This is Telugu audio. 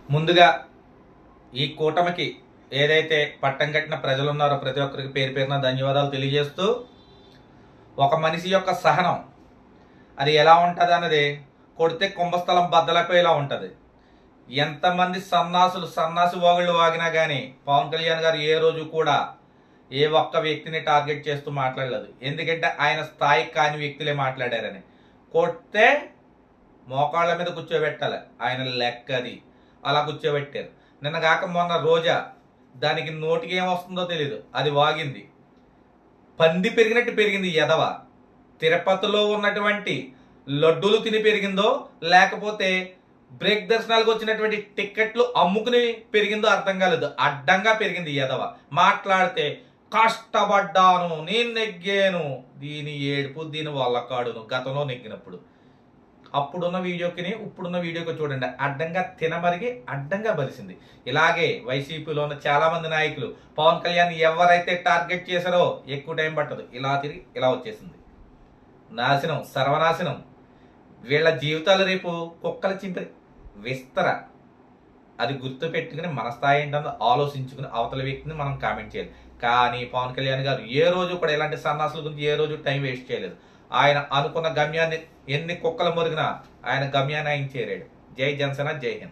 ముందుగా ఈ కూటమికి ఏదైతే పట్టం కట్టిన ప్రజలు ఉన్నారో ప్రతి ఒక్కరికి పేరు పేరున ధన్యవాదాలు తెలియజేస్తూ, ఒక మనిషి యొక్క సహనం అది ఎలా ఉంటుంది అన్నది కొడితే కుంభస్థలం బద్దలపోయేలా ఉంటుంది. ఎంతమంది సన్నాసి వాగుళ్ళు వాగినా కానీ పవన్ కళ్యాణ్ గారు ఏ రోజు కూడా ఏ ఒక్క వ్యక్తిని టార్గెట్ చేస్తూ మాట్లాడలేదు. ఎందుకంటే ఆయన స్థాయి కాని వ్యక్తులే మాట్లాడారని. కొడితే మోకాళ్ళ మీద కూర్చోబెట్టాలి, ఆయన లెక్క అది. అలా కూర్చోబెట్టారు. నిన్న కాక మొన్న రోజా దానికి నోటికి ఏమొస్తుందో తెలీదు, అది వాగింది. పంది పెరిగినట్టు పెరిగింది ఎదవ. తిరుపతిలో ఉన్నటువంటి లడ్డూలు తిని పెరిగిందో లేకపోతే బ్రేక్ దర్శనాలకు వచ్చినటువంటి టిక్కెట్లు అమ్ముకుని పెరిగిందో అర్థం కాలేదు. అడ్డంగా పెరిగింది ఎదవ. మాట్లాడితే కష్టపడ్డాను, నేను నెగ్గాను, దీని ఏడుపు దీని వల్లకాడును. గతంలో నెగ్గినప్పుడు అప్పుడున్న వీడియోకి ఇప్పుడున్న వీడియోకి చూడండి, అడ్డంగా తినమరిగి అడ్డంగా బలిసింది. ఇలాగే వైసీపీలో ఉన్న చాలా మంది నాయకులు పవన్ కళ్యాణ్ ఎవరైతే టార్గెట్ చేశారో ఎక్కువ టైం పట్టదు, ఇలా తిరిగి ఇలా వచ్చేసింది. నాశనం, సర్వనాశనం. వీళ్ళ జీవితాలు రేపు కుక్కల చింపి విస్తర. అది గుర్తు పెట్టుకుని మన స్థాయి ఏంటో ఆలోచించుకుని అవతల వ్యక్తిని మనం కామెంట్ చేయాలి. కానీ పవన్ కళ్యాణ్ గారు ఏ రోజు కూడా ఇలాంటి సన్నాసుల గురించి ఏ రోజు టైం వేస్ట్ చేయలేదు. ఆయన అనుకున్న గమ్యాన్ని ఎన్ని కుక్కలు మురిగినా ఆయన గమ్యాన్ని ఆయన చేరాడు. జై జనసేన, జై హింద్.